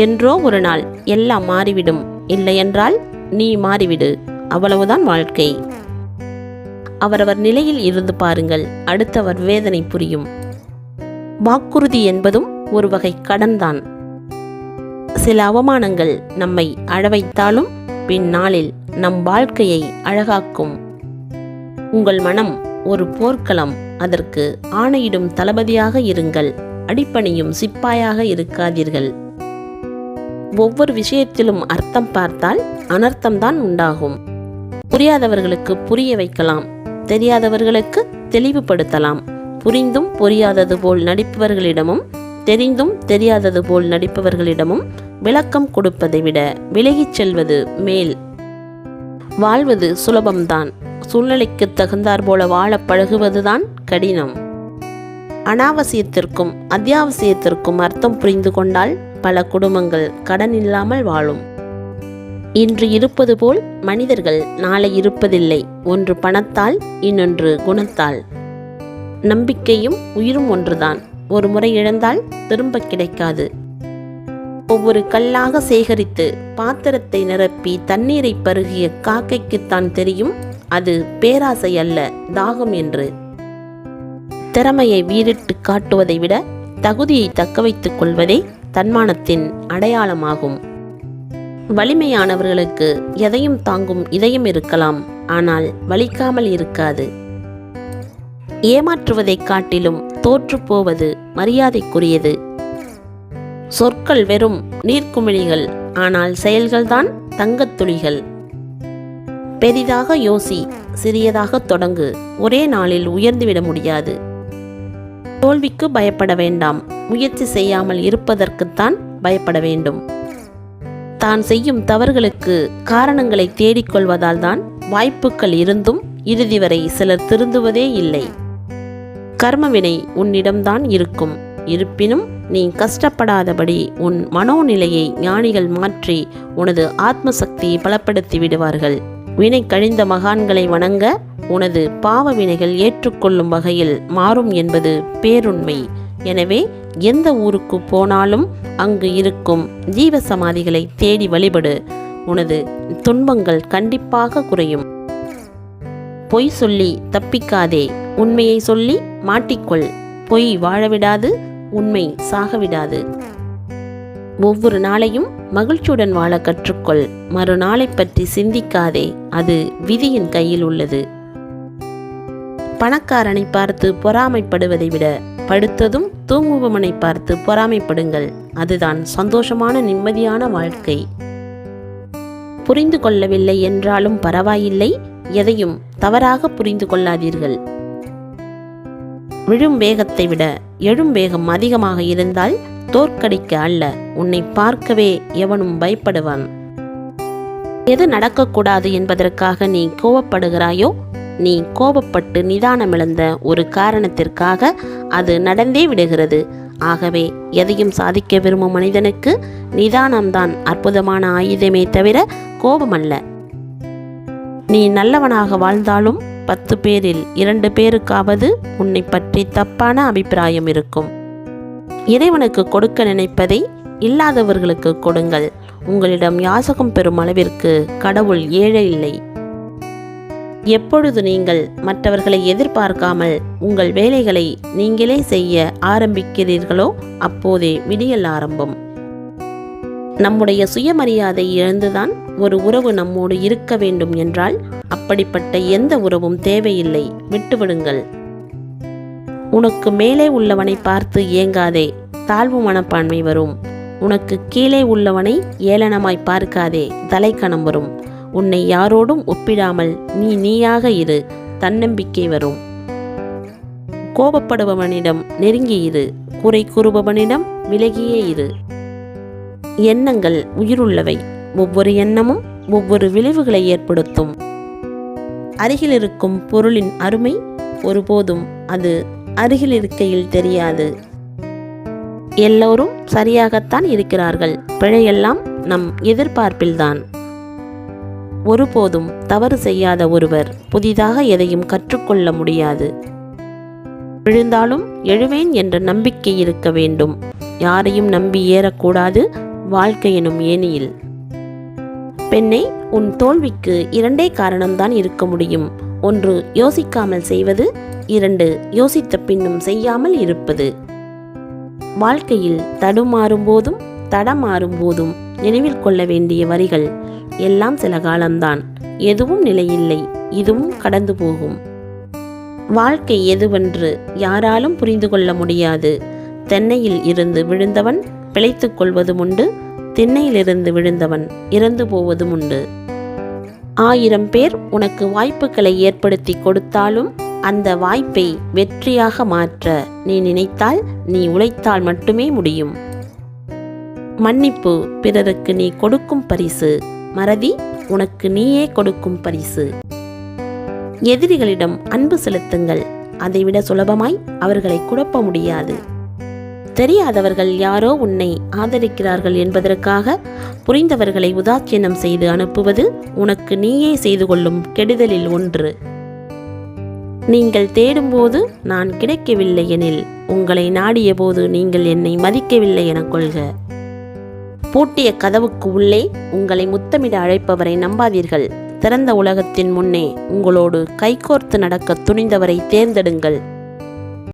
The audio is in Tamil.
என்றோ ஒரு நாள் எல்லாம் மாறிவிடும். இல்லையென்றால் நீ மாறிவிடு. அவ்வளவுதான் வாழ்க்கை. அவரவர் நிலையில் இருந்து பாருங்கள், அடுத்தவர் வேதனை புரியும். வாக்குறுதி என்பதும் ஒரு வகை கடன்தான். சில அவமானங்கள் நம்மை அழவைத்தாலும் பின்னாளில் நம் வாழ்க்கையை அழகாக்கும். உங்கள் மனம் ஒரு போர்க்களம். அதற்கு ஆணையிடும் தளபதியாக இருங்கள். அடிப்பணியும் சிப்பாயாக இருக்காதீர்கள். ஒவ்வொரு விஷயத்திலும் அர்த்தம் பார்த்தால் அனர்த்தம்தான் உண்டாகும். புரியாதவர்களுக்கு புரிய வைக்கலாம், தெரியாதவர்களுக்கு தெளிவுபடுத்தலாம். புரிந்தும் புரியாதது போல் நடிப்பவர்களிடமும் தெரிந்தும் தெரியாதது போல் நடிப்பவர்களிடமும் விளக்கம் கொடுப்பதை விட விலகிச் செல்வது மேல். வாழ்வது சுலபம்தான், சூழ்நிலைக்கு தகுந்தாற் போல வாழ பழகுவதுதான் கடினம். அனாவசியத்திற்கும் அத்தியாவசியத்திற்கும் அர்த்தம் புரிந்து கொண்டால் பல குடும்பங்கள் கடன் இல்லாமல் வாழும். இன்று இருப்பது போல் மனிதர்கள் நாளை இருப்பதில்லை. ஒன்று பணத்தால், இன்னொன்று குணத்தால். நம்பிக்கையும் உயிரும் ஒன்றுதான். ஒரு முறை இழந்தால் திரும்ப கிடைக்காது. ஒவ்வொரு கல்லாக சேகரித்து பாத்திரத்தை நிரப்பி தண்ணீரை பருகிய காக்கைக்குத்தான் தெரியும் அது பேராசை அல்ல, தாகம் என்று. திறமையை வீறிட்டு காட்டுவதை விட தகுதியை தக்க வைத்துக் கொள்வதே தன்மானத்தின் அடையாளமாகும். வலிமையானவர்களுக்கு எதையும் தாங்கும் இதயம் இருக்கலாம், ஆனால் வலிக்காமல் இருக்காது. ஏமாற்றுவதை காட்டிலும் தோற்று போவது மரியாதைக்குரியது. சொற்கள் வெறும் நீர்க்குமிழிகள், ஆனால் செயல்கள்தான் தங்கத்துளிகள். பெரிதாக யோசி, சிறியதாக தொடங்கு. ஒரே நாளில் உயர்ந்துவிட முடியாது. தோல்விக்கு பயப்பட வேண்டாம், முயற்சி செய்யாமல் இருப்பதற்குத்தான் பயப்பட வேண்டும். தான் செய்யும் தவறுகளுக்கு காரணங்களை தேடிக்கொள்வதால் தான் வாய்ப்புகள் இருந்தும் இறுதி வரை சிலர் திருந்துவதே இல்லை. கர்மவினை உன்னிடம்தான் இருக்கும். இருப்பினும் நீ கஷ்டப்படாதபடி உன் மனோநிலையை ஞானிகள் மாற்றி உனது ஆத்ம சக்தியை பலப்படுத்தி விடுவார்கள். வினை கழிந்த மகான்களை வணங்க உனது பாவ வினைகள் ஏற்றுக்கொள்ளும் வகையில் மாறும் என்பது பேருண்மை. எனவே எந்த ஊருக்கு போனாலும் அங்கு இருக்கும் ஜீவ சமாதிகளை தேடி வழிபடு. உனது துன்பங்கள் கண்டிப்பாக குறையும். பொய் சொல்லி தப்பிக்காதே, உண்மையை சொல்லி மாட்டிக்கொள். பொய் வாழவிடாது, உண்மை சாகவிடாது. ஒவ்வொரு நாளையும் மகிழ்ச்சியுடன் வாழ கற்றுக்கொள். மறுநாளை பற்றி சிந்திக்காதே, அது விதியின் கையில் உள்ளது. பணக்காரனை பார்த்து பொறாமைப்படுவதை விட படுத்ததும் தூங்குபவனை பார்த்து பொறாமைப்படுங்கள். அதுதான் சந்தோஷமான நிம்மதியான வாழ்க்கை. புரிந்து கொள்ளவில்லை என்றாலும் பரவாயில்லை, எதையும் தவறாக புரிந்து கொள்ளாதீர்கள். விழும் வேகத்தை விட எழும் வேகம் அதிகமாக இருந்தால் தோற்கடிக்க அல்ல, உன்னை பார்க்கவே எவனும் பயப்படுவான். எது நடக்கக்கூடாது என்பதற்காக நீ கோபப்படுகிறாயோ, நீ கோபப்பட்டு நிதானமிழந்த ஒரு காரணத்திற்காக அது நடந்தே விடுகிறது. ஆகவே எதையும் சாதிக்க விரும்பும் மனிதனுக்கு நிதானம்தான் அற்புதமான ஆயுதமே தவிர கோபமல்ல. நீ நல்லவனாக வாழ்ந்தாலும் 10 பேரில் 2 பேருக்காவது உன்னை பற்றி தப்பான அபிப்பிராயம் இருக்கும். இறைவனுக்கு கொடுக்க நினைப்பதை இல்லாதவர்களுக்கு கொடுங்கள். உங்களிடம் யாசகம் பெறும் அளவிற்கு கடவுள் ஏழை இல்லை. எப்பொழுது நீங்கள் மற்றவர்களை எதிர்பார்க்காமல் உங்கள் வேலைகளை நீங்களே செய்ய ஆரம்பிக்கிறீர்களோ அப்போதே விடியல் ஆரம்பம். நம்முடைய சுயமரியாதை இழந்துதான் ஒரு உறவு நம்மோடு இருக்க வேண்டும் என்றால் அப்படிப்பட்ட எந்த உறவும் தேவையில்லை, விட்டுவிடுங்கள். உனக்கு மேலே உள்ளவனை பார்த்து ஏங்காதே, தாழ்வு மனப்பான்மை வரும். உனக்கு கீழே உள்ளவனை ஏளனமாய் பார்க்காதே, தலைக்கணம் வரும். உன்னை யாரோடும் ஒப்பிடாமல் நீ நீயாக இரு, தன்னம்பிக்கை வரும். கோபப்படுபவனிடம் நெருங்கி இரு, குறை கூறுபவனிடம் விலகியே இரு. எண்ணங்கள் உயிருள்ளவை. ஒவ்வொரு எண்ணமும் ஒவ்வொரு விளைவுகளை ஏற்படுத்தும். அருகில் இருக்கும் பொருளின் அருமை ஒருபோதும் அது அருகில் இருக்கையில் தெரியாது. எல்லோரும் சரியாகத்தான் இருக்கிறார்கள், பிழையெல்லாம் நம் எதிர்பார்ப்பில்தான். ஒருபோதும் தவறு செய்யாத ஒருவர் புதிதாக எதையும் கற்றுக்கொள்ள முடியாது. விழுந்தாலும் எழுவேன் என்ற நம்பிக்கை இருக்க வேண்டும். யாரையும் நம்பி ஏறக்கூடாது. வாழ்க்கை எனும் ஏணியில். பெண்ணே, உன் தோல்விக்கு 2 காரணம்தான் இருக்க முடியும். 1 யோசிக்காமல் செய்வது, 2 யோசித்த பின்னும் செய்யாமல் இருப்பது. வாழ்க்கையில் தடுமாறும் போதும் தடமாறும் போதும் நினைவில் கொள்ள வேண்டிய வரிகள் எல்லாம் சில காலம்தான். எதுவும் நிலையில்லை, இதுவும் கடந்து போகும். வாழ்க்கை எதுவென்று யாராலும் புரிந்து கொள்ள முடியாது. தென்னையில் இருந்து விழுந்தவன் பிழைத்துக் கொள்வதும் உண்டு, திண்ணையிலிருந்து விழுந்தவன் இறந்து போவதும் உண்டு. 1000 பேர் உனக்கு வாய்ப்புகளை ஏற்படுத்தி கொடுத்தாலும் அந்த வாய்ப்பை வெற்றியாக மாற்ற நீ நினைத்தால், நீ உழைத்தால் மட்டுமே முடியும். மன்னிப்பு பிறருக்கு நீ கொடுக்கும் பரிசு, மறதி உனக்கு நீயே கொடுக்கும் பரிசு. எதிரிகளிடம் அன்பு செலுத்துங்கள், அதைவிட சுலபமாய் அவர்களை குழப்ப முடியாது. தெரியாதவர்கள் யாரோ உன்னை ஆதரிக்கிறார்கள் என்பதற்காக புரிந்தவர்களை உதாசீனம் செய்து அனுப்புவது உனக்கு நீயே செய்து கொள்ளும் கெடுதலில் ஒன்று. நீங்கள் தேடும்போது நான் கிடைக்கவில்லை எனில், உங்களை நாடிய போது நீங்கள் என்னை மதிக்கவில்லை என கொள்க. பூட்டிய கதவுக்கு உள்ளே உங்களை முத்தமிட அழைப்பவரை நம்பாதீர்கள். திறந்த உலகத்தின் முன்னே உங்களோடு கைகோர்த்து நடக்க துணிந்தவரை தேர்ந்தெடுங்கள்.